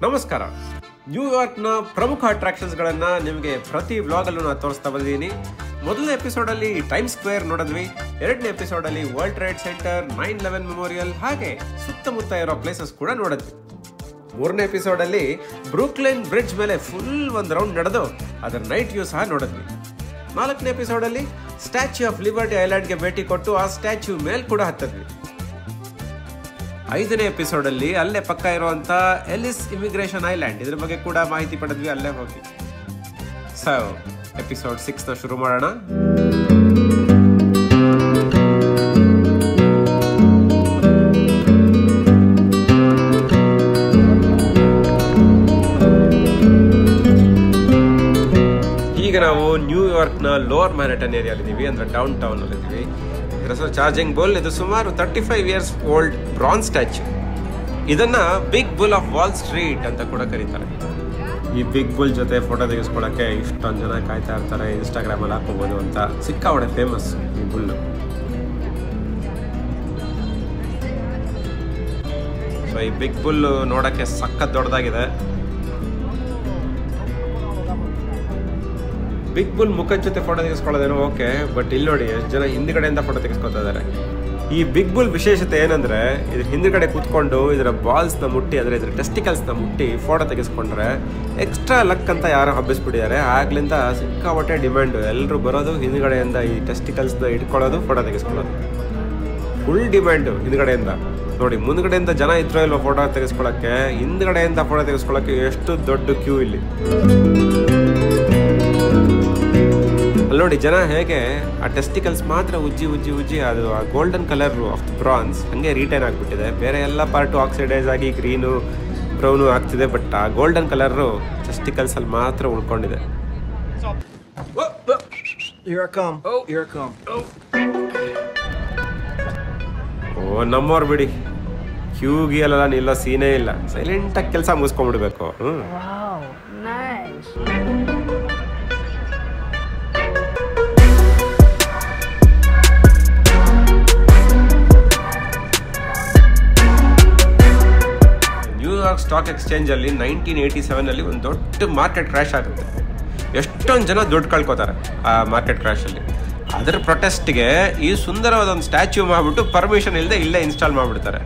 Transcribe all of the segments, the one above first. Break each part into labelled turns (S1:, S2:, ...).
S1: ನಮಸ್ಕಾರ. ನ್ಯೂಯಾರ್ಕ್ನ ಪ್ರಮುಖ ಅಟ್ರಾಕ್ಷನ್ಸ್ಗಳನ್ನು ನಿಮಗೆ ಪ್ರತಿ ವ್ಲಾಗಲ್ಲೂ ನಾನು ತೋರಿಸ್ತಾ ಬಂದಿದ್ದೀನಿ. ಮೊದಲನೇ ಎಪಿಸೋಡಲ್ಲಿ ಟೈಮ್ಸ್ ಸ್ಕ್ವೇರ್ ನೋಡಿದ್ವಿ. ಎರಡನೇ ಎಪಿಸೋಡಲ್ಲಿ ವರ್ಲ್ಡ್ ಟ್ರೇಡ್ ಸೆಂಟರ್, 9/11 ಮೆಮೋರಿಯಲ್ ಹಾಗೆ ಸುತ್ತಮುತ್ತ ಇರೋ ಪ್ಲೇಸಸ್ ಕೂಡ ನೋಡಿದ್ವಿ. ಮೂರನೇ ಎಪಿಸೋಡಲ್ಲಿ ಬ್ರೂಕ್ಲಿನ್ ಬ್ರಿಡ್ಜ್ ಮೇಲೆ ಫುಲ್ ಒಂದು ರೌಂಡ್ ನಡೆದು ಅದರ ನೈಟ್ ವ್ಯೂ ಸಹ ನೋಡಿದ್ವಿ. ನಾಲ್ಕನೇ ಎಪಿಸೋಡಲ್ಲಿ ಸ್ಟ್ಯಾಚ್ಯೂ ಆಫ್ ಲಿಬರ್ಟಿ ಐಲ್ಯಾಂಡ್ಗೆ ಭೇಟಿ ಕೊಟ್ಟು ಆ ಸ್ಟ್ಯಾಚ್ಯೂ ಮೇಲೆ ಕೂಡ ಹತ್ತಿದ್ವಿ. ಐದನೇ ಎಪಿಸೋಡಲ್ಲಿ ಅಲ್ಲೇ ಪಕ್ಕ ಇರುವಂಥ ಎಲಿಸ್ ಇಮಿಗ್ರೇಷನ್ ಐಲ್ಯಾಂಡ್ ಇದ್ರ ಬಗ್ಗೆ ಕೂಡ ಮಾಹಿತಿ ಪಡೆದ್ವಿ ಅಲ್ಲೇ ಹೋಗಿ. ಸೊ ಎಪಿಸೋಡ್ 6ನ ಶುರು ಮಾಡೋಣ. ಈಗ ನಾವು ನ್ಯೂಯಾರ್ಕ್ನ ಲೋವರ್ ಮ್ಯಾನ್ಹ್ಯಾಟನ್ ಏರಿಯಾಲಿದ್ದೀವಿ, ಅಂದರೆ ಡೌನ್ ಟೌನಲ್ಲಿದ್ದೀವಿ. ಇದರ ಹೆಸರು ಚಾರ್ಜಿಂಗ್ ಬುಲ್. ಇದು ಸುಮಾರು 35 ಇಯರ್ಸ್ ಓಲ್ಡ್ ಬ್ರಾನ್ಸ್ ಸ್ಟ್ಯಾಚ್ಯೂ. ಇದನ್ನ big bull of Wall Street ಅಂತ ಕೂಡ ಕರೀತಾರೆ. ಈ ಬಿಗ್ ಬುಲ್ ಜೊತೆ ಫೋಟೋ ತೆಗೆಸ್ಕೊಳ್ಳೋಕ್ಕೆ ಇಷ್ಟೊಂದು ಜನ ಕಾಯ್ತಾ ಇರ್ತಾರೆ. ಇನ್ಸ್ಟಾಗ್ರಾಮಲ್ಲಿ ಹಾಕೋಬೋದು ಅಂತ. ಸಿಕ್ಕಾಪಟ್ಟೆ ಫೇಮಸ್ ಈ ಬುಲ್ಲು. ಸೊ ಈ ಬಿಗ್ ಬುಲ್ ನೋಡೋಕ್ಕೆ ಸಖತ್ ದೊಡ್ಡದಾಗಿದೆ. ಬಿಗ್ ಬುಲ್ ಮುಖದ ಜೊತೆ ಫೋಟೋ ತೆಗೆಸ್ಕೊಳ್ಳೋದೇನೋ ಓಕೆ, ಬಟ್ ಇಲ್ಲಿ ನೋಡಿ ಎಷ್ಟು ಜನ ಹಿಂದ್ಗಡೆಯಿಂದ ಫೋಟೋ ತೆಗೆಸ್ಕೊತಾ ಇದ್ದಾರೆ. ಈ ಬಿಗ್ ಬುಲ್ ವಿಶೇಷತೆ ಏನಂದರೆ ಇದ್ರ ಹಿಂದ್ಗಡೆ ಕೂತ್ಕೊಂಡು ಇದರ ಬಾಲ್ಸ್ನ ಮುಟ್ಟಿ, ಅಂದರೆ ಇದರ ಟೆಸ್ಟಿಕಲ್ಸ್ನ ಮುಟ್ಟಿ ಫೋಟೋ ತೆಗೆಸ್ಕೊಂಡ್ರೆ ಎಕ್ಸ್ಟ್ರಾ ಲಕ್ ಅಂತ ಯಾರೋ ಹಬ್ಬಿಸ್ಬಿಟ್ಟಿದ್ದಾರೆ. ಆಗ್ಲಿಂದ ಸಿಕ್ಕಾಪಟ್ಟೆ ಡಿಮ್ಯಾಂಡು. ಎಲ್ಲರೂ ಬರೋದು ಹಿಂದ್ಗಡೆಯಿಂದ ಈ ಟೆಸ್ಟಿಕಲ್ಸ್ನ ಇಟ್ಕೊಳ್ಳೋದು, ಫೋಟೋ ತೆಗೆಸ್ಕೊಳ್ಳೋದು ಫುಲ್ ಡಿಮ್ಯಾಂಡು ಹಿಂದ್ಗಡೆಯಿಂದ. ನೋಡಿ ಮುಂದ್ಗಡೆಯಿಂದ ಜನ ಇದ್ರೋ ಇಲ್ವೋ ಫೋಟೋ ತೆಗೆಸ್ಕೊಳ್ಳೋಕ್ಕೆ, ಹಿಂದ್ಗಡೆಯಿಂದ ಫೋಟೋ ತೆಗೆಸ್ಕೊಳ್ಳೋಕ್ಕೆ ಎಷ್ಟು ದೊಡ್ಡ ಕ್ಯೂ ಇಲ್ಲಿ. ಅಲ್ಲಿ ನೋಡಿ ಜನ ಹೇಗೆ ಆ ಟೆಸ್ಟಿಕಲ್ಸ್ ಮಾತ್ರ ಉಜ್ಜಿ ಅದು ಆ ಗೋಲ್ಡನ್ ಕಲರ್ ಆಫ್ ಬ್ರಾನ್ಸ್ ಹಂಗೆ ರಿಟೈನ್ ಆಗಿಬಿಟ್ಟಿದೆ. ಬೇರೆ ಎಲ್ಲ ಪಾರ್ಟು ಆಕ್ಸಿಡೈಸ್ ಆಗಿ ಗ್ರೀನು ಬ್ರೌನು ಆಗ್ತಿದೆ, ಬಟ್ ಆ ಗೋಲ್ಡನ್ ಕಲರು ಟೆಸ್ಟಿಕಲ್ಸ್ ಅಲ್ಲಿ ಮಾತ್ರ ಉಳ್ಕೊಂಡಿದೆ. ಓ ನಮ್ಮವ್ರು ಬಿಡಿ, ಕ್ಯೂಗಿಯಲ್ಲ ನಿಲ್ಲೋ ಸೀನೇ ಇಲ್ಲ. ಸೈಲೆಂಟಾಗಿ ಕೆಲಸ ಮುಗಿಸ್ಕೊಂಡ್ಬಿಡ್ಬೇಕು. ನ್ಯೂಯಾರ್ಕ್ ಸ್ಟಾಕ್ ಎಕ್ಸ್ಚೇಂಜ್ ಅಲ್ಲಿ 1987 ಒಂದು ದೊಡ್ಡ ಮಾರ್ಕೆಟ್ ಕ್ರ್ಯಾಶ್ ಆಗುತ್ತೆ. ಎಷ್ಟೊಂದು ಜನ ದುಡ್ಡು ಕಳ್ಕೊತಾರೆ ಆ ಮಾರ್ಕೆಟ್ ಕ್ರ್ಯಾಶಲ್ಲಿ. ಅದರ ಪ್ರೊಟೆಸ್ಟ್ಗೆ ಈ ಸುಂದರವಾದ ಒಂದು ಸ್ಟ್ಯಾಚ್ಯೂ ಮಾಡಿಬಿಟ್ಟು ಪರ್ಮಿಷನ್ ಇಲ್ಲದೆ ಇಲ್ಲೇ ಇನ್ಸ್ಟಾಲ್ ಮಾಡಿಬಿಡ್ತಾರೆ.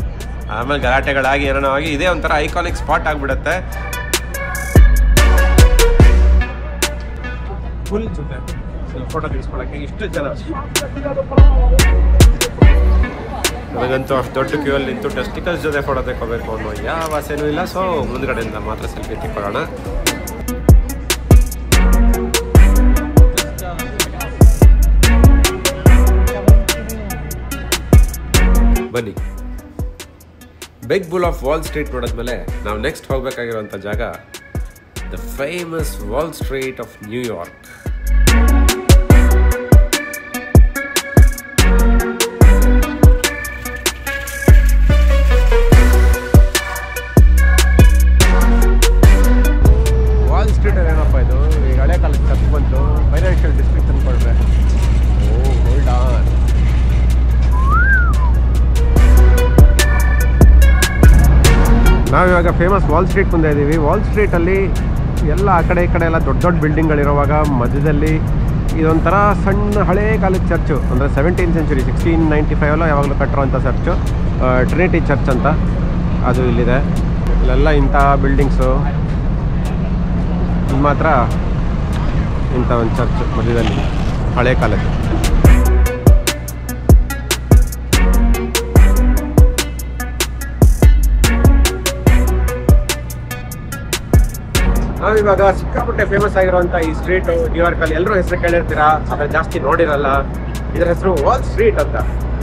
S1: ಆಮೇಲೆ ಗಲಾಟೆಗಳಾಗಿ ಏನೋ ಆಗಿ ಇದೇ ಒಂಥರ ಐಕಾನಿಕ್ ಸ್ಪಾಟ್ ಆಗಿಬಿಡುತ್ತೆ. ಫುಲ್ ಜೊತೆ ಫೋಟೋ ತೆಗೆಸ್ಕೊಳ್ಳೋಕ್ಕೆ ಇಷ್ಟು ಜನ. ನನಗಂತೂ ಅಷ್ಟು ದೊಡ್ಡ ಕ್ಯೂ ಅಲ್ಲಿ ನಿಂತು ಟೆಸ್ಟಿಕಲ್ಸ್ ಜೊತೆ ಫೋಟೋ ತೆಕ್ಕೋಬೇಕು ಅನ್ನೋ ಯಾವ ಆಸೆನೂ ಇಲ್ಲ. ಸೊ ಮುಂದ್ಗಡೆಯಿಂದ ಮಾತ್ರ ಸೆಲ್ಫಿ ತೆಕ್ಕೊಳ್ಳೋಣ. ಬನ್ನಿ. Big bull of Wall Street ನೋಡಿದ್ಮೇಲೆ ನಾವು ನೆಕ್ಸ್ಟ್ ಹೋಗ್ಬೇಕಾಗಿರುವಂಥ ಜಾಗ the famous Wall Street of New York. Wall Street ಏನಪ್ಪ ಇದು, ಈಗ ಹಳೆ ಕಾಲಕ್ಕೆ ಕತ್ತು ಬಂತು, ಫೈನಾನ್ಷಿಯಲ್ ಡಿಸ್ಟ್ರಿಕ್ಟ್ ಅಂದ್ಕೊಂಡ್ರೆ. ಓ ಹೋಲ್ಡ್ ಆನ್. ನಾವಿವಾಗ ಫೇಮಸ್ ವಾಲ್ ಸ್ಟ್ರೀಟ್ ಮುಂದೆ ಇದ್ದೀವಿ. ವಾಲ್ ಸ್ಟ್ರೀಟಲ್ಲಿ ಎಲ್ಲ ಆ ಕಡೆ ಈ ಕಡೆ ಎಲ್ಲ ದೊಡ್ಡ ದೊಡ್ಡ ಬಿಲ್ಡಿಂಗ್ಗಳಿರುವಾಗ ಮಧ್ಯದಲ್ಲಿ ಇದೊಂಥರ ಸಣ್ಣ ಹಳೇ ಕಾಲದ ಚರ್ಚು, ಅಂದರೆ 17th century 1695 ಯಾವಾಗಲೂ ಕಟ್ಟಿರೋಂಥ ಚರ್ಚು, ಟ್ರಿನಿಟಿ ಚರ್ಚ್ ಅಂತ. ಅದು ಇಲ್ಲಿದೆ. ಇಲ್ಲೆಲ್ಲ ಇಂಥ ಬಿಲ್ಡಿಂಗ್ಸು, ಇದು ಮಾತ್ರ ಇಂಥ ಒಂದು ಚರ್ಚ್ ಮಧ್ಯದಲ್ಲಿ ಹಳೇ ಕಾಲದ್ದು. ನಾವಿವಾಗ ಸಿಕ್ಕಾಪಟ್ಟೆ ಫೇಮಸ್ ಆಗಿರುವಂಥ ಈ ಸ್ಟ್ರೀಟ್ ನ್ಯೂಯಾರ್ಕಲ್ಲಿ ಎಲ್ಲರೂ ಹೆಸರು ಕೇಳಿರ್ತೀರಾ, ಆದರೆ ಜಾಸ್ತಿ ನೋಡಿರಲ್ಲ. ಇದರ ಹೆಸರು ವಾಲ್ ಸ್ಟ್ರೀಟ್ ಅಂತ.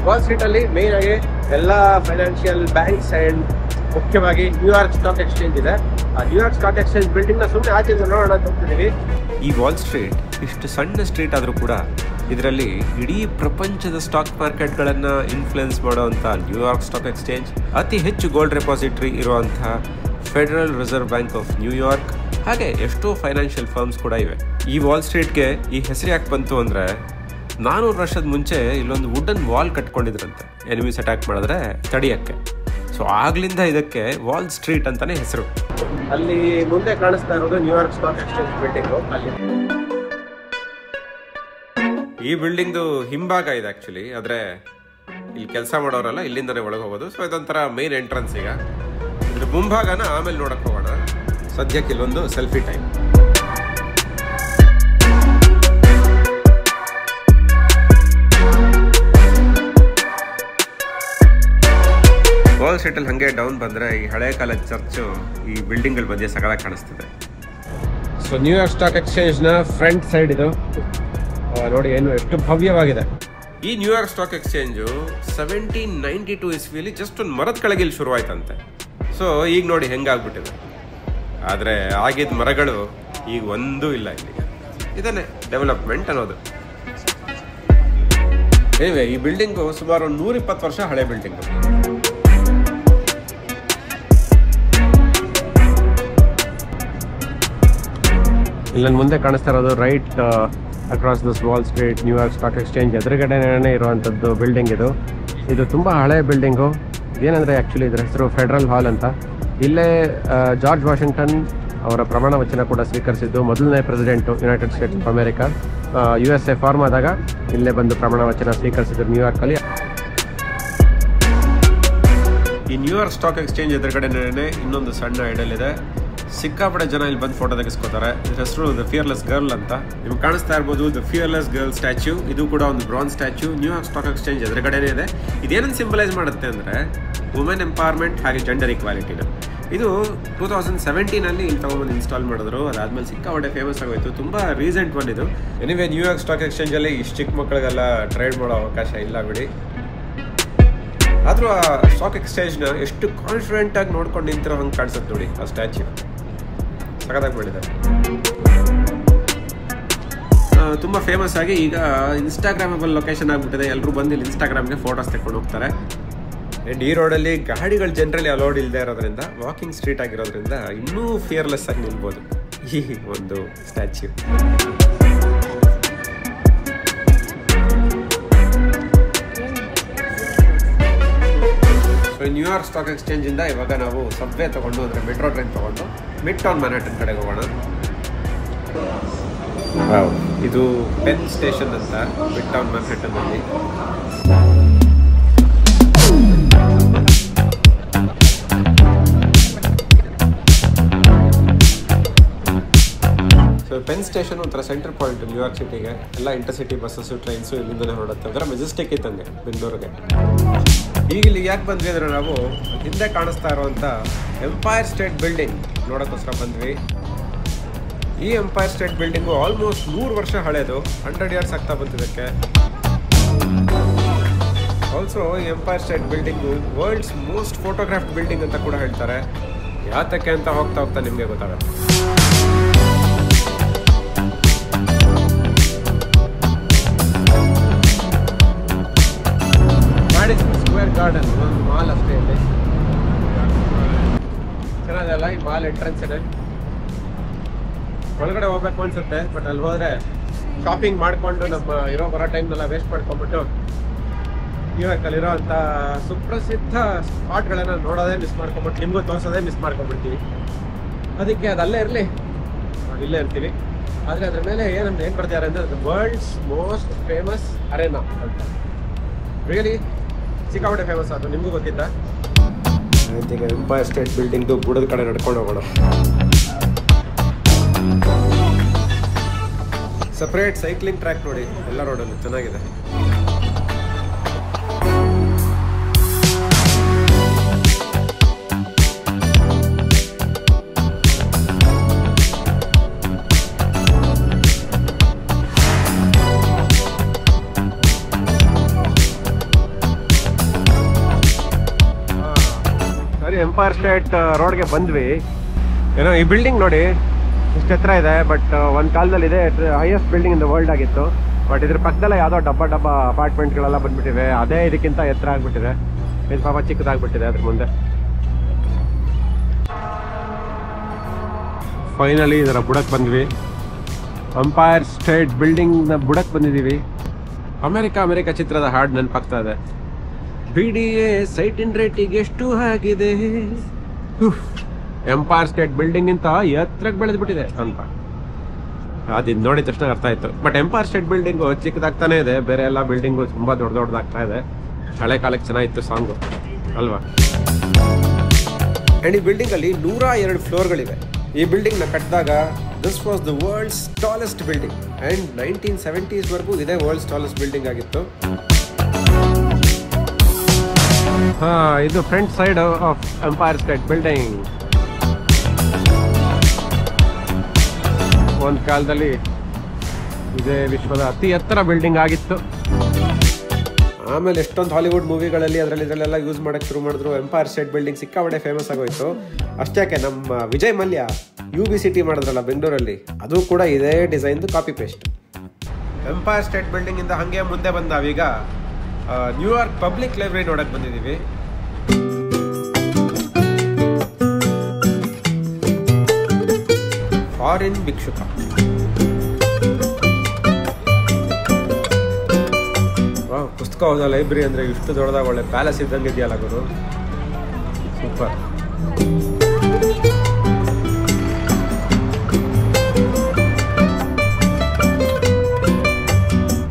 S1: ವಾಲ್ ಸ್ಟ್ರೀಟಲ್ಲಿ ಮೇನ್ ಆಗಿ ಎಲ್ಲ ಫೈನಾನ್ಷಿಯಲ್ ಬ್ಯಾಂಕ್ಸ್ ಆ್ಯಂಡ್ ಮುಖ್ಯವಾಗಿ ನ್ಯೂಯಾರ್ಕ್ ಸ್ಟಾಕ್ ಎಕ್ಸ್ಚೇಂಜ್ ಇದೆ. ಆ ನ್ಯೂಯಾರ್ಕ್ ಸ್ಟಾಕ್ ಎಕ್ಸ್ಚೇಂಜ್ ಬಿಲ್ಡಿಂಗ್ನ ಸುಮ್ಮನೆ ಆಚೆ ನೋಡೋಣ ಅಂತ ಹೋಗ್ತಿದ್ದೀವಿ. ಈ ವಾಲ್ ಸ್ಟ್ರೀಟ್ ಇಷ್ಟು ಸಣ್ಣ ಸ್ಟ್ರೀಟ್ ಆದರೂ ಕೂಡ ಇದರಲ್ಲಿ ಇಡೀ ಪ್ರಪಂಚದ ಸ್ಟಾಕ್ ಮಾರ್ಕೆಟ್ಗಳನ್ನು ಇನ್ಫ್ಲುಯೆನ್ಸ್ ಮಾಡುವಂಥ ನ್ಯೂಯಾರ್ಕ್ ಸ್ಟಾಕ್ ಎಕ್ಸ್ಚೇಂಜ್, ಅತಿ ಹೆಚ್ಚು ಗೋಲ್ಡ್ ರೆಪಾಸಿಟ್ರಿ ಇರುವಂಥ federal reserve bank of New York, ಹಾಗೆ ಎಷ್ಟೋ ಫೈನಾನ್ಷಿಯಲ್ ಫರ್ಮ್ಸ್ ಕೂಡ ಇವೆ. ಈ ವಾಲ್ ಸ್ಟ್ರೀಟ್ಗೆ ಈ ಹೆಸರು ಯಾಕೆ ಬಂತು ಅಂದರೆ 400 ವರ್ಷದ ಮುಂಚೆ ಇಲ್ಲೊಂದು ವುಡನ್ ವಾಲ್ ಕಟ್ಕೊಂಡಿದ್ರಂತೆ ಎನಿಮೀಸ್ ಅಟ್ಯಾಕ್ ಮಾಡಿದ್ರೆ ತಡಿಯೋಕ್ಕೆ. ಸೊ ಆಗ್ಲಿಂದ ಇದಕ್ಕೆ ವಾಲ್ ಸ್ಟ್ರೀಟ್ ಅಂತಾನೆ ಹೆಸರು. ಅಲ್ಲಿ ಮುಂದೆ ಕಾಣಿಸ್ತಾ ಇರೋದು ನ್ಯೂಯಾರ್ಕ್ ಸ್ಟಾಕ್ ಎಕ್ಸ್ಚೇಂಜ್ ಬಿಲ್ಡಿಂಗು. ಅಲ್ಲಿ ಈ ಬಿಲ್ಡಿಂಗ್ದು ಹಿಂಭಾಗ ಇದೆ ಆಕ್ಚುಲಿ, ಆದ್ರೆ ಇಲ್ಲಿ ಕೆಲಸ ಮಾಡೋರಲ್ಲ ಇಲ್ಲಿಂದನೇ ಒಳಗೆ ಹೋಗೋದು. ಸೊ ಇದೊಂಥರ ಮೇನ್ ಎಂಟ್ರೆನ್ಸ್. ಈಗ ಇದ್ರ ಮುಂಭಾಗನ ಆಮೇಲೆ ನೋಡಕ್ ಹೋಗೋಣ. ಸದ್ಯಕ್ಕೆ ಇಲ್ಲೊಂದು ಸೆಲ್ಫಿ ಟೈಮ್. ವಾಲ್ ಸ್ಟ್ರೀಟಲ್ಲಿ ಹಾಗೆ ಡೌನ್ ಬಂದರೆ ಈ ಹಳೆ ಕಾಲದ ಚರ್ಚು ಈ ಬಿಲ್ಡಿಂಗ್ಗಳ ಮಧ್ಯೆ ಸಗಲಾಗಿ ಕಾಣಿಸ್ತದೆ. ಸೊ ನ್ಯೂಯಾರ್ಕ್ ಸ್ಟಾಕ್ ಎಕ್ಸ್ಚೇಂಜ್ನ ಫ್ರಂಟ್ ಸೈಡ್ ಇದು ನೋಡಿ, ಏನು ಎಷ್ಟು ಭವ್ಯವಾಗಿದೆ. ಈ ನ್ಯೂಯಾರ್ಕ್ ಸ್ಟಾಕ್ ಎಕ್ಸ್ಚೇಂಜು 1792 ಇಸ್ವಿಯಲ್ಲಿ ಜಸ್ಟ್ ಒಂದು ಮರದ ಕೆಳಗೆ ಇಲ್ಲಿ ಶುರುವಾಯ್ತಂತೆ. ಸೊ ಈಗ ನೋಡಿ ಹೆಂಗಾಗ್ಬಿಟ್ಟಿದೆ. ಆದರೆ ಆಗಿದ್ದ ಮರಗಳು ಈಗ ಒಂದೂ ಇಲ್ಲ ಇಲ್ಲಿ. ಇದನ್ನೇ ಡೆವಲಪ್ಮೆಂಟ್ ಅನ್ನೋದು. ಏನಿವೆ, ಈ ಬಿಲ್ಡಿಂಗು ಸುಮಾರು 120 ವರ್ಷ ಹಳೆ ಬಿಲ್ಡಿಂಗು. ಇಲ್ಲಿ ನನ್ನ ಮುಂದೆ ಕಾಣಿಸ್ತಾ ಇರೋದು right across this Wall Street New York stock exchange ಎದುರುಗಡೆನೇ ಇರುವಂಥದ್ದು ಬಿಲ್ಡಿಂಗ್ ಇದು. ಇದು ತುಂಬ ಹಳೆ ಬಿಲ್ಡಿಂಗು. ಏನಂದರೆ ಆ್ಯಕ್ಚುಲಿ ಇದರ ಹೆಸರು ಫೆಡರಲ್ ಹಾಲ್ ಅಂತ. ಇಲ್ಲೇ ಜಾರ್ಜ್ ವಾಷಿಂಗ್ಟನ್ ಅವರ ಪ್ರಮಾಣ ವಚನ ಕೂಡ ಸ್ವೀಕರಿಸಿದ್ದು. ಮೊದಲನೇ president United States of America USA form ಆದಾಗ ಇಲ್ಲೇ ಬಂದು ಪ್ರಮಾಣ ವಚನ ಸ್ವೀಕರಿಸಿದ್ರು ನ್ಯೂಯಾರ್ಕಲ್ಲಿ. ಈ ನ್ಯೂಯಾರ್ಕ್ ಸ್ಟಾಕ್ ಎಕ್ಸ್ಚೇಂಜ್ ಎದುರುಗಡೆನೇ ಇನ್ನೊಂದು ಸಣ್ಣ ಐಡಲ್ ಇದೆ. ಸಿಕ್ಕಾಪಟ್ಟೆ ಜನ ಇಲ್ಲಿ ಬಂದು ಫೋಟೋ ತೆಗೆಸ್ಕೋತಾರೆ. ಇದ್ರ ಹೆಸರು ದ ಫಿಯರ್ಲೆಸ್ ಗರ್ಲ್ ಅಂತ. ನಿಮ್ಗೆ ಕಾಣಿಸ್ತಾ ಇರ್ಬೋದು ದ ಫಿಯರ್ಲೆಸ್ ಗರ್ಲ್ ಸ್ಟ್ಯಾಚ್ಯೂ. ಇದು ಕೂಡ ಒಂದು bronze statue. New York stock exchange ಎದುರುಗಡೆನೇ ಇದೆ. ಇದೇನನ್ನು ಸಿಂಬಲೈಸ್ ಮಾಡುತ್ತೆ ಅಂದರೆ ವುಮೆನ್ ಎಂಪವರ್ಮೆಂಟ್ ಹಾಗೆ ಜೆಂಡರ್ ಈಕ್ವಾಲಿಟಿನ. ಇದು 2017 ಇಲ್ಲಿ ತಗೊಂಡ್ಬಂದು ಇನ್ಸ್ಟಾಲ್ ಮಾಡಿದ್ರು. ಅದಾದ್ಮೇಲೆ ಸಿಕ್ಕಾಪಟ್ಟೆ ಫೇಮಸ್ ಆಗೋಯ್ತು. ತುಂಬ ರೀಸೆಂಟ್ ಒನ್ ಇದು. ಎನಿವೆ ನ್ಯೂಯಾರ್ಕ್ ಸ್ಟಾಕ್ ಎಕ್ಸ್ಚೇಂಜಲ್ಲಿ ಇಷ್ಟು ಚಿಕ್ಕ ಮಕ್ಕಳಿಗೆಲ್ಲ ಟ್ರೇಡ್ ಮಾಡೋ ಅವಕಾಶ ಇಲ್ಲ ಬಿಡಿ. ಆದರೂ ಆ ಸ್ಟಾಕ್ ಎಕ್ಸ್ಚೇಂಜ್ನ ಎಷ್ಟು ಕಾನ್ಫಿಡೆಂಟ್ ಆಗಿ ನೋಡ್ಕೊಂಡು ನಿಂತಿರೋ ಹಂಗೆ ಕಾಣಿಸುತ್ತೆ ನೋಡಿ ಆ ಸ್ಟ್ಯಾಚ್ಯೂ. ಸಖತ್ತಾಗಿ ಮಾಡಿದ್ದಾರೆ. ತುಂಬ ಫೇಮಸ್ ಆಗಿ ಈಗ ಇನ್ಸ್ಟಾಗ್ರಾಮಬಲ್ ಲೊಕೇಶನ್ ಆಗಿಬಿಟ್ಟಿದೆ. ಎಲ್ಲರೂ ಬಂದು ಇಲ್ಲಿ ಇನ್ಸ್ಟಾಗ್ರಾಮ್ಗೆ ಫೋಟೋಸ್ ತೆಕ್ಕೊಂಡು ಹೋಗ್ತಾರೆ. ಆ್ಯಂಡ್ ಈ ರೋಡಲ್ಲಿ ಗಾಡಿಗಳು ಜನರಲಿ ಅಲೋಡ್ ಇಲ್ಲದೆ ಇರೋದ್ರಿಂದ, ವಾಕಿಂಗ್ ಸ್ಟ್ರೀಟ್ ಆಗಿರೋದ್ರಿಂದ ಇನ್ನೂ ಫಿಯರ್ಲೆಸ್ ಆಗಿ ನಿಲ್ಬೋದು ಈ ಒಂದು ಸ್ಟ್ಯಾಚ್ಯೂ. ಸೊ ನ್ಯೂಯಾರ್ಕ್ ಸ್ಟಾಕ್ ಎಕ್ಸ್ಚೇಂಜಿಂದ ಇವಾಗ ನಾವು ಸಬ್ವೇ ತೊಗೊಂಡು ಅಂದರೆ ಮೆಟ್ರೋ ಟ್ರೈನ್ ತೊಗೊಂಡು ಮಿಡ್ ಟೌನ್ ಮ್ಯಾನ್ಹ್ಯಾಟನ್ ಕಡೆಗೆ ಹೋಗೋಣ. ಇದು ಪೆನ್ ಸ್ಟೇಷನ್ ಅಂತ ಮಿಡ್ ಟೌನ್ ಮ್ಯಾನ್ಹ್ಯಾಟನ್ನಲ್ಲಿ. ಸೊ ಪೆನ್ ಸ್ಟೇಷನ್ ಒಂಥರ ಸೆಂಟರ್ ಪಾಯಿಂಟ್ ನ್ಯೂಯಾರ್ಕ್ ಸಿಟಿಗೆ. ಎಲ್ಲ ಇಂಟರ್ಸಿಟಿ ಬಸ್ಸಸ್ಸು ಟ್ರೈನ್ಸು ಇಲ್ಲಿಂದಲೇ ಹೊರಡುತ್ತೆ. ಅದರ ಮೆಜೆಸ್ಟಿಕ್ ಇದ್ದಂಗೆ ಬೆಂಗಳೂರಿಗೆ. ಈಗ ಇಲ್ಲಿ ಯಾಕೆ ಬಂದ್ವಿ ಅಂದರೆ ನಾವು ಹಿಂದೆ ಕಾಣಿಸ್ತಾ ಇರುವಂಥ ಎಂಪೈರ್ ಸ್ಟೇಟ್ ಬಿಲ್ಡಿಂಗ್ ನೋಡೋಕ್ಕೋಸ್ಕರ ಬಂದ್ವಿ. ಈ ಎಂಪೈರ್ ಸ್ಟೇಟ್ ಬಿಲ್ಡಿಂಗು ಆಲ್ಮೋಸ್ಟ್ 100 ವರ್ಷ ಹಳೇದು. 100 ಇಯರ್ಸ್ ಆಗ್ತಾ ಬಂತಿದ್ದಕ್ಕೆ. ಆಲ್ಸೋ ಈ Empire State building world's most photographed building ಅಂತ ಕೂಡ ಹೇಳ್ತಾರೆ. ಯಾತಕ್ಕೆ ಅಂತ ಹೋಗ್ತಾ ಹೋಗ್ತಾ ನಿಮಗೆ ಗೊತ್ತಾಗುತ್ತೆ. ಸ್ಕ್ವೇರ್ ಗಾರ್ಡನ್ ಒಂದು ಮಾಲ್ ಅಷ್ಟೇ ಇದೆ. ಚೆನ್ನಾಗಲ್ಲ ಈ ಮಾಲ್ ಎಂಟ್ರೆನ್ಸ್ ಇದೆ. ಒಳಗಡೆ ಹೋಗ್ಬೇಕು ಅನ್ಸುತ್ತೆ, ಬಟ್ ಅಲ್ಲಿ ಹೋದ್ರೆ ಶಾಪಿಂಗ್ ಮಾಡಿಕೊಂಡು ನಮ್ಮ ಬರೋ ಟೈಮ್ನೆಲ್ಲ ವೇಸ್ಟ್ ಮಾಡ್ಕೊಂಡ್ಬಿಟ್ಟು ನ್ಯೂಯಾರ್ಕಲ್ಲಿರೋ ಅಂಥ ಸುಪ್ರಸಿದ್ಧ ಸ್ಪಾಟ್ಗಳನ್ನು ನೋಡೋದೇ ಮಿಸ್ ಮಾಡ್ಕೊಂಬಿಟ್ಟು ನಿಮಗೂ ತೋರಿಸೋದೇ ಮಿಸ್ ಮಾಡ್ಕೊಂಡ್ಬಿಡ್ತೀವಿ. ಅದಕ್ಕೆ ಅದಲ್ಲೇ ಇರಲಿ, ಇಲ್ಲೇ ಇರ್ತೀವಿ. ಆದರೆ ಅದ್ರ ಮೇಲೆ ಏನು ಬರ್ತಾರೆ ಅಂದರೆ ಅದು ವರ್ಲ್ಡ್ಸ್ ಮೋಸ್ಟ್ ಫೇಮಸ್ ಅರೇನಾ ಅಂತ. ರಿಯಲಿ ಸಿಕ್ಕಾಪಟ್ಟೆ ಫೇಮಸ್ ಅದು. ನಿಮಗೂ ಗೊತ್ತಿದ್ದ? ಈಗ ಎಂಪೈರ್ ಸ್ಟೇಟ್ ಬಿಲ್ಡಿಂಗ್ದು ಬುಡದ ಕಡೆ ನಡ್ಕೊಂಡು ಹೋಗೋಣ. ಸಪ್ರೇಟ್ ಸೈಕ್ಲಿಂಗ್ ಟ್ರ್ಯಾಕ್ ನೋಡಿ ಎಲ್ಲ ರೋಡಲ್ಲಿ, ಚೆನ್ನಾಗಿದೆ. ಎಂಪೈರ್ ಸ್ಟೇಟ್ ರೋಡ್ಗೆ ಬಂದ್ವಿ. ಏನೋ ಈ ಬಿಲ್ಡಿಂಗ್ ನೋಡಿ ಇಷ್ಟು ಎತ್ತರ ಇದೆ. ಬಟ್ ಒಂದು ಕಾಲದಲ್ಲಿ ಇದೆ highest building in the world ಆಗಿತ್ತು. ಬಟ್ ಇದ್ರ ಪಕ್ಕದಲ್ಲೇ ಯಾವುದೋ ಡಬ್ಬ ಅಪಾರ್ಟ್ಮೆಂಟ್ಗಳೆಲ್ಲ ಬಂದ್ಬಿಟ್ಟಿವೆ. ಅದೇ ಇದಕ್ಕಿಂತ ಎತ್ತರ ಆಗ್ಬಿಟ್ಟಿದೆ. ಇದು ಪಾಪ ಚಿಕ್ಕದಾಗ್ಬಿಟ್ಟಿದೆ ಅದ್ರ ಮುಂದೆ. ಫೈನಲಿ ಇದರ ಬುಡಕ್ಕೆ ಬಂದ್ವಿ. ಎಂಪೈರ್ ಸ್ಟೇಟ್ ಬಿಲ್ಡಿಂಗ್ನ ಬುಡಕ್ಕೆ ಬಂದಿದ್ದೀವಿ. ಅಮೆರಿಕ ಚಿತ್ರದ ಹಾಡು ನೆನಪಾಗ್ತಾ ಇದೆ. BDA ಸೈಟ್ ಇನ್ ರೇಟಿಗೆ ಎಷ್ಟು ಆಗಿದೆ. ಎಂಪೈರ್ ಸ್ಟೇಟ್ ಬಿಲ್ಡಿಂಗ್ ಇಂತ ಎತ್ತರಕ್ಕೆ ಬೆಳೆದ್ಬಿಟ್ಟಿದೆ ಅಂತ ಅದಿದ್ ನೋಡಿದ ತಕ್ಷಣ ಅರ್ಥ ಆಯ್ತು. ಬಟ್ ಎಂಪೈರ್ ಸ್ಟೇಟ್ ಬಿಲ್ಡಿಂಗು ಚಿಕ್ಕದಾಗ್ತಾನೆ ಇದೆ, ಬೇರೆ ಎಲ್ಲ ಬಿಲ್ಡಿಂಗು ತುಂಬಾ ದೊಡ್ಡದಾಗ್ತಾ ಇದೆ. ಹಳೆ ಕಾಲಕ್ಕೆ ಚೆನ್ನಾಗಿತ್ತು ಸಾಂಗು ಅಲ್ವಾ. ಅಂಡ್ ಈ ಬಿಲ್ಡಿಂಗ್ ಅಲ್ಲಿ 102 ಫ್ಲೋರ್ಗಳಿವೆ. ಈ ಬಿಲ್ಡಿಂಗ್ ನ ಕಟ್ಟಿದಾಗ this was the world's tallest building and 1970s ವರೆಗೂ ಇದೇ ವರ್ಲ್ಡ್ಸ್ ಟಾಲೆಸ್ಟ್ ಬಿಲ್ಡಿಂಗ್ ಆಗಿತ್ತು. ಇದು front side of Empire State Building. ಒಂದು ಕಾಲದಲ್ಲಿ ಇದೇ ವಿಶ್ವದ ಅತಿ ಎತ್ತರ ಬಿಲ್ಡಿಂಗ್ ಆಗಿತ್ತು. ಆಮೇಲೆ ಎಷ್ಟೊಂದು ಹಾಲಿವುಡ್ ಮೂವಿಗಳಲ್ಲಿ ಇದರಲ್ಲೆಲ್ಲ ಯೂಸ್ ಮಾಡಕ್ಕೆ ಶುರು ಮಾಡಿದ್ರು. ಎಂಪೈರ್ ಸ್ಟೇಟ್ ಬಿಲ್ಡಿಂಗ್ ಸಿಕ್ಕಾಪಟ್ಟೆ ಫೇಮಸ್ ಆಗೋಯ್ತು. ಅಷ್ಟಕ್ಕೆ ನಮ್ಮ ವಿಜಯ್ ಮಲ್ಯ UBCT ಮಾಡಿದ್ರಲ್ಲ ಬೆಂಗಳೂರಲ್ಲಿ, ಅದು ಕೂಡ ಇದೇ ಡಿಸೈನ್ದು copy paste. Empire State building ಇಂದ ಹಂಗೆ ಮುಂದೆ ಬಂದಾವೀಗ ನ್ಯೂಯಾರ್ಕ್ ಪಬ್ಲಿಕ್ ಲೈಬ್ರರಿ ನೋಡಕ್ ಬಂದಿದ್ದೀವಿ. ಫಾರಿನ್ ಭಿಕ್ಷುಕ. ಪುಸ್ತಕ ಓದೋ ಲೈಬ್ರರಿ ಅಂದ್ರೆ ಇಷ್ಟು ದೊಡ್ಡದಾಗ ಒಳ್ಳೆ ಪ್ಯಾಲೇಸ್ ಇದ್ದಂಗೆ ಇದೆಯಲ್ಲ ಗುರು, ಸೂಪರ್.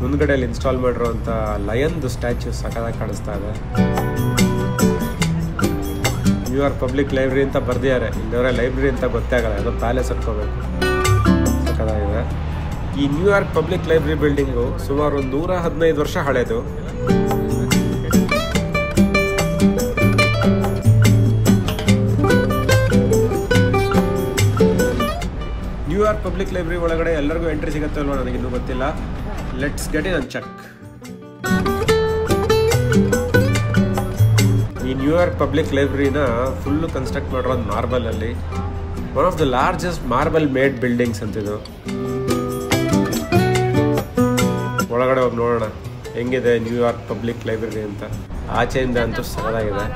S1: ಮುಂದ್ಗಡೆಯಲ್ಲಿ ಇನ್ಸ್ಟಾಲ್ ಮಾಡಿರುವಂತ ಲಯನ್ದು ಸ್ಟ್ಯಾಚ್ಯೂ ಸಖತ್ತಾಗಿ ಕಾಣಿಸ್ತಾ ಇದೆ. ನ್ಯೂಯಾರ್ಕ್ ಪಬ್ಲಿಕ್ ಲೈಬ್ರರಿ ಅಂತ ಬರ್ದಿದ್ದಾರೆ, ಇಲ್ಲವರೆ ಲೈಬ್ರರಿ ಅಂತ ಗೊತ್ತೇ ಆಗಲ್ಲ, ಏನೋ ಪ್ಯಾಲೇಸ್ ಅನ್ಕೋಬೇಕು. ಸಖತ್ತಾಗಿದೆ. ಈ ನ್ಯೂಯಾರ್ಕ್ ಪಬ್ಲಿಕ್ ಲೈಬ್ರರಿ ಬಿಲ್ಡಿಂಗು ಸುಮಾರು 115 ವರ್ಷ ಹಳೇದು. ನ್ಯೂಯಾರ್ಕ್ ಪಬ್ಲಿಕ್ ಲೈಬ್ರರಿ ಒಳಗಡೆ ಎಲ್ಲರಿಗೂ ಎಂಟ್ರಿ ಸಿಗುತ್ತೆ ಅಲ್ವಾ, ನನಗಿನ್ನೂ ಗೊತ್ತಿಲ್ಲ. Let's get in and check. ಈ ನ್ಯೂಯಾರ್ಕ್ ಪಬ್ಲಿಕ್ ಲೈಬ್ರರಿನ ಫುಲ್ಲು ಕನ್ಸ್ಟ್ರಕ್ಟ್ ಮಾಡಿರೋದು ಮಾರ್ಬಲ್ ಅಲ್ಲಿ. One of the largest marble made buildings ಅಂತಿದು. ಒಳಗಡೆ ಹೋಗಿ ನೋಡೋಣ ಹೆಂಗಿದೆ ನ್ಯೂಯಾರ್ಕ್ ಪಬ್ಲಿಕ್ ಲೈಬ್ರರಿ ಅಂತ. ಆಚೆಯಿಂದ ಅಂತೂ ಸಖತ್ತಾಗಿದೆ.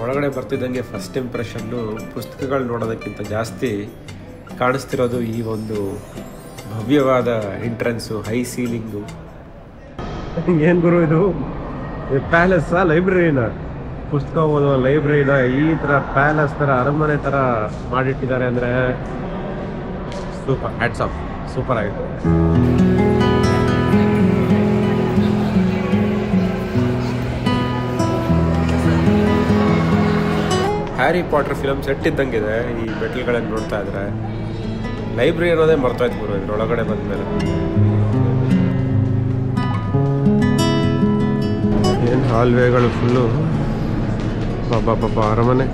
S1: ಒಳಗಡೆ ಬರ್ತಿದ್ದಂಗೆ ಫಸ್ಟ್ ಇಂಪ್ರೆಷನ್ನು ಪುಸ್ತಕಗಳು ನೋಡೋದಕ್ಕಿಂತ ಜಾಸ್ತಿ ಕಾಣಿಸ್ತಿರೋದು ಈ ಒಂದು ಭವ್ಯವಾದ ಎಂಟ್ರೆನ್ಸು, ಹೈ ಸೀಲಿಂಗು. ಏನು ಗುರು ಇದು ಪ್ಯಾಲೇಸ್ ಲೈಬ್ರರಿನ, ಪುಸ್ತಕ ಓದೋ ಲೈಬ್ರರಿನ ಈ ಥರ ಪ್ಯಾಲೇಸ್ ಥರ ಅರಮನೆ ಥರ ಮಾಡಿಟ್ಟಿದ್ದಾರೆ ಅಂದರೆ ಸೂಪರ್. ಹ್ಯಾಟ್ಸ್ ಆಫ್, ಸೂಪರ್ ಆಗಿದೆ. ಹ್ಯಾರಿ ಪಾಟರ್ ಫಿಲಮ್ ಸೆಟ್ ಇದ್ದಂಗಿದೆ ಈ ಮೆಟಲ್ಗಳನ್ನು ನೋಡ್ತಾ ಇದ್ರೆ. ಲೈಬ್ರರಿ ಅನ್ನೋದೇ ಮರ್ತೋಯ್ತು ಗುರು ಇದ್ರೊಳಗಡೆ ಬಂದಮೇಲೆ. ಏನು ಹಾಲ್ವೇಗಳು ಫುಲ್ಲು ಪಾಪ ಅರಮನೆ.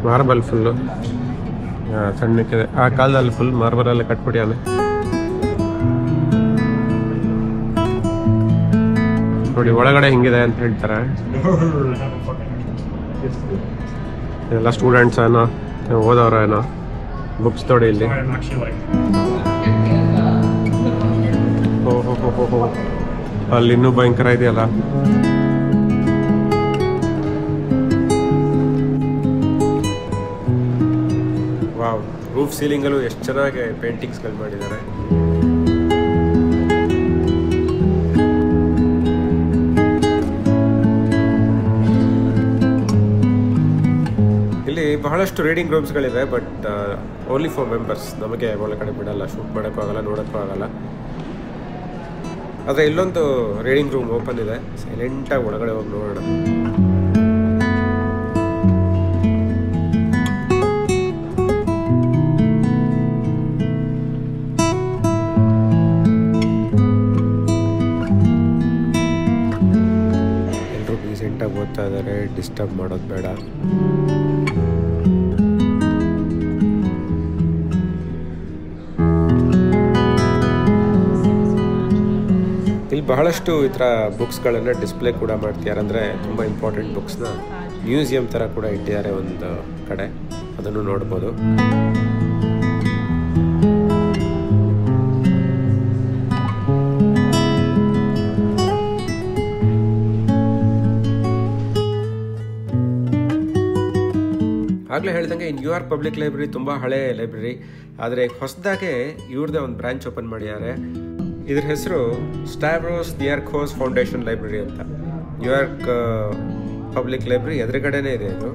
S1: ಮಾರ್ಬಲ್ ಫುಲ್ಲು ಸಣ್ಣಕ್ಕಿದೆ. ಆ ಕಾಲದಲ್ಲಿ ಫುಲ್ ಮಾರ್ಬಲಲ್ಲಿ ಕಟ್ಬಿಟ್ಟಿಯಾನೆ ನೋಡಿ. ಒಳಗಡೆ ಹಿಂಗಿದೆ ಅಂತ ಹೇಳ್ತಾರೆ. ಎಲ್ಲ ಸ್ಟೂಡೆಂಟ್ಸ್ ಏನೋ ಓದೋರು ಏನೋ ಬುಕ್ಸ್ ನೋಡಿ ಇಲ್ಲಿ. ಓಹೋ ಅಲ್ಲಿ ಇನ್ನೂ ಭಯಂಕರ ಇದೆಯಲ್ಲ. ವಾವ್, ರೂಫ್ ಸೀಲಿಂಗಲ್ಲೂ ಎಷ್ಟು ಚೆನ್ನಾಗಿ ಪೇಂಟಿಂಗ್ಸ್ಗಳು ಮಾಡಿದ್ದಾರೆ. ಇಲ್ಲಿ ಬಹಳಷ್ಟು ರೀಡಿಂಗ್ ರೂಮ್ಸ್ಗಳಿವೆ, ಬಟ್ ಓನ್ಲಿ ಫಾರ್ ಮೆಂಬರ್ಸ್. ನಮಗೆ ಒಳಗಡೆ ಬಿಡಲ್ಲ, ಶೂಟ್ ಮಾಡೋಕ್ಕೂ ಆಗಲ್ಲ, ನೋಡೋಕ್ಕೂ ಆಗಲ್ಲ. ಆದರೆ ಇಲ್ಲೊಂದು ರೀಡಿಂಗ್ ರೂಮ್ ಓಪನ್ ಇದೆ, ಸೈಲೆಂಟಾಗಿ ಒಳಗಡೆ ಹೋಗಿ ನೋಡೋಣ. ಎಲ್ಲರೂ ಡೀಸೆಂಟಾಗಿ ಓದ್ತಾ ಇದ್ದಾರೆ, ಡಿಸ್ಟರ್ಬ್ ಮಾಡೋದು ಬೇಡ. ಇಲ್ಲಿ ಬಹಳಷ್ಟು ಈ ಥರ ಬುಕ್ಸ್ಗಳನ್ನು ಡಿಸ್ಪ್ಲೇ ಕೂಡ ಮಾಡ್ತಿದ್ದಾರೆ. ಅಂದರೆ ತುಂಬ ಇಂಪಾರ್ಟೆಂಟ್ ಬುಕ್ಸ್ನ ಮ್ಯೂಸಿಯಂ ಥರ ಕೂಡ ಇಟ್ಟಿದ್ದಾರೆ ಒಂದು ಕಡೆ, ಅದನ್ನು ನೋಡ್ಬೋದು. ಆಗಲೇ ಹೇಳ್ದಂಗೆ ನ್ಯೂಯಾರ್ಕ್ ಪಬ್ಲಿಕ್ ಲೈಬ್ರರಿ ತುಂಬ ಹಳೆ ಲೈಬ್ರರಿ, ಆದರೆ ಹೊಸದಾಗೆ ಇವ್ರದ್ದೇ ಒಂದು ಬ್ರಾಂಚ್ ಓಪನ್ ಮಾಡಿದ್ದಾರೆ. ಇದ್ರ ಹೆಸರು ಸ್ಟಾವ್ರೋಸ್ ನಿಯರ್ಕೋಸ್ ಫೌಂಡೇಶನ್ ಲೈಬ್ರರಿ ಅಂತ. ನ್ಯೂಯಾರ್ಕ್ ಪಬ್ಲಿಕ್ ಲೈಬ್ರರಿ ಎದುರುಗಡೆನೇ ಇದೆ ಇದು.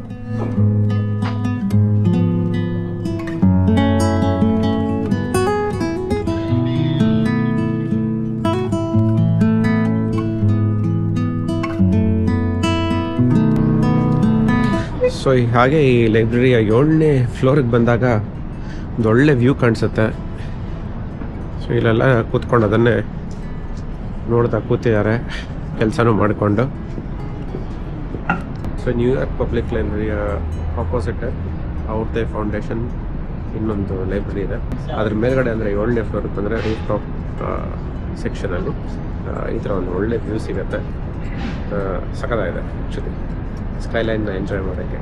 S1: ಸೊ ಹಾಗೆ ಈ ಲೈಬ್ರರಿಯ 7ನೇ ಫ್ಲೋರಿಗೆ ಬಂದಾಗ ಒಂದು ಒಳ್ಳೆ ವ್ಯೂ ಕಾಣಿಸುತ್ತೆ. ಸೊ ಇಲ್ಲೆಲ್ಲ ಕೂತ್ಕೊಂಡು ಅದನ್ನೇ ನೋಡ್ತಾ ಕೂತಿದ್ದಾರೆ, ಕೆಲಸನೂ ಮಾಡಿಕೊಂಡು. ಸೊ ನ್ಯೂಯಾರ್ಕ್ ಪಬ್ಲಿಕ್ ಲೈಬ್ರರಿಯ ಆಪೋಸಿಟ್ ಅವ್ರದ್ದೇ ಫೌಂಡೇಶನ್ ಇನ್ನೊಂದು ಲೈಬ್ರರಿ ಇದೆ. ಅದ್ರ ಮೇಲ್ಗಡೆ ಅಂದರೆ 7ನೇ ಫ್ಲೋರ್ಗೆ ಬಂದರೆ ರೂಫ್ ಟಾಪ್ ಸೆಕ್ಷನಲ್ಲಿ ಈ ಥರ ಒಂದು ಒಳ್ಳೆ ವ್ಯೂ ಸಿಗುತ್ತೆ. ಸಖತ್ತಾಗಿದೆ ಆ್ಯಕ್ಚುಲಿ ಸ್ಕೈಲೈನ್ನ ಎಂಜಾಯ್ ಮಾಡೋಕ್ಕೆ.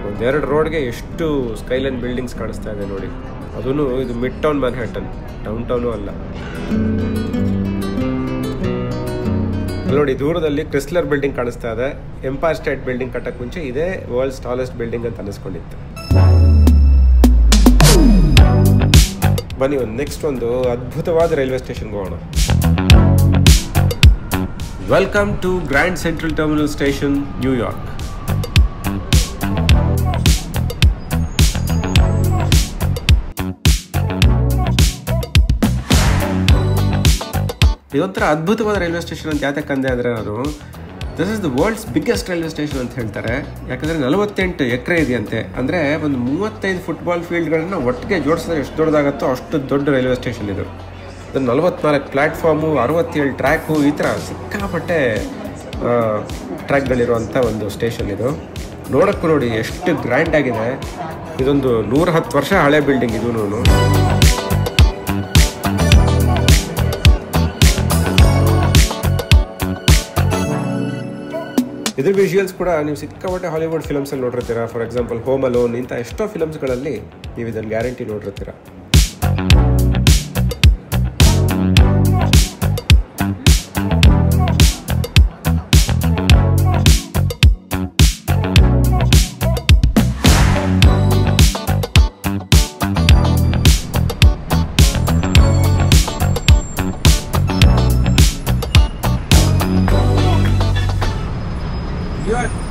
S1: ಒಂದೆರಡು ರೋಡ್ಗೆ ಎಷ್ಟು ಸ್ಕೈಲೈನ್ ಬಿಲ್ಡಿಂಗ್ಸ್ ಕಾಣಿಸ್ತಾ ಇದೆ ನೋಡಿ. ಅದೂ ಇದು mid town Manhattan, down town ಅಲ್ಲ. ನೋಡಿ ದೂರದಲ್ಲಿ ಕ್ರಿಸ್ಲರ್ ಬಿಲ್ಡಿಂಗ್ ಕಾಣಿಸ್ತಾ ಇದೆ. ಎಂಪೈರ್ ಸ್ಟೇಟ್ ಬಿಲ್ಡಿಂಗ್ ಕಟ್ಟಕ್ಕೆ ಮುಂಚೆ ಇದೇ ವರ್ಲ್ಡ್ಸ್ ಟಾಲೆಸ್ಟ್ ಬಿಲ್ಡಿಂಗ್ ಅಂತ ಅನಿಸ್ಕೊಂಡಿತ್ತು. ಬನ್ನಿ ನೆಕ್ಸ್ಟ್ ಒಂದು ಅದ್ಭುತವಾದ ರೈಲ್ವೆ ಸ್ಟೇಷನ್ಗೆ ಹೋಗೋಣ. Welcome to Grand Central Terminal station, New York. ಇದೊಂಥರ ಅದ್ಭುತವಾದ ರೈಲ್ವೆ ಸ್ಟೇಷನ್ ಅಂತ ಯಾತಕ್ಕಂದೆ ಅಂದರೆ ನಾನು this is the world's biggest railway station ಅಂತ ಹೇಳ್ತಾರೆ. ಯಾಕಂದರೆ 48 ಎಕರೆ ಇದೆಯಂತೆ. ಅಂದರೆ ಒಂದು 35 ಫುಟ್ಬಾಲ್ ಫೀಲ್ಡ್ಗಳನ್ನ ಒಟ್ಟಿಗೆ ಜೋಡಿಸಿದ್ರೆ ಎಷ್ಟು ದೊಡ್ಡದಾಗುತ್ತೋ ಅಷ್ಟು ದೊಡ್ಡ ರೈಲ್ವೆ ಸ್ಟೇಷನ್ ಇದು. 44 ಪ್ಲ್ಯಾಟ್ಫಾರ್ಮು, 67 ಟ್ರ್ಯಾಕು, ಈ ಥರ ಸಿಕ್ಕಾಪಟ್ಟೆ ಟ್ರ್ಯಾಕ್ಗಳಿರುವಂಥ ಒಂದು ಸ್ಟೇಷನ್ ಇದು. ನೋಡೋಕ್ಕೂ ನೋಡಿ ಎಷ್ಟು ಗ್ರ್ಯಾಂಡ್ ಆಗಿದೆ. ಇದೊಂದು 110 ವರ್ಷ ಹಳೆ ಬಿಲ್ಡಿಂಗ್ ಇದೂ. ಇದ್ರ ವಿಜುವಲ್ಸ್ ಕೂಡ ನೀವು ಸಿಕ್ಕಾಪಟ್ಟೆ ಹಾಲಿವುಡ್ ಫಿಲಮ್ಸಲ್ಲಿ ನೋಡಿರ್ತೀರ. ಫಾರ್ ಎಕ್ಸಾಂಪಲ್ ಹೋಮ್ ಅಲೋನ್ ಇಂಥ ಎಷ್ಟೋ ಫಿಲಮ್ಸ್ಗಳಲ್ಲಿ ನೀವು ಇದನ್ನು ಗ್ಯಾರಂಟಿ ನೋಡಿರ್ತೀರ.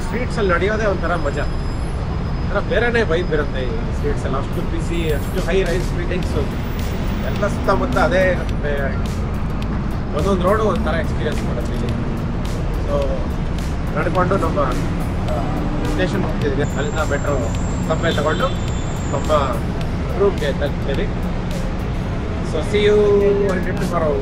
S1: ಸ್ಟ್ರೀಟ್ಸ್ ಅಲ್ಲಿ ನಡೆಯೋದೇ ಒಂಥರ ಮಜಾ, ಒಂಥರ ಬೇರೆನೇ ವೈಬ್ ಇರುತ್ತೆ ಈ ಸ್ಟ್ರೀಟ್ಸ್ ಎಲ್ಲ. ಅಷ್ಟು ಬಿಸಿ, ಅಷ್ಟು ಹೈ ರೈಸ್ ಬಿಲ್ಡಿಂಗ್ಸು ಎಲ್ಲ ಸುತ್ತಮುತ್ತ ಅದೇ ಇರುತ್ತೆ. ಒಂದೊಂದು ರೋಡು ಒಂಥರ ಎಕ್ಸ್ಪೀರಿಯನ್ಸ್ ಮಾಡುತ್ತೆ ಇಲ್ಲಿ. ಸೊ ನಡ್ಕೊಂಡು ನಮ್ಮ ಸ್ಟೇಷನ್ ಹೋಗ್ತಿದ್ದೀವಿ. ಅಲ್ಲಿಂದ ಮೆಟ್ರೋ ಸಬ್ವೆ ತಗೊಂಡು ನಮ್ಮ ರೂಮ್ಗೆ ತಲುಪ್ತೀವಿ. So see you tomorrow.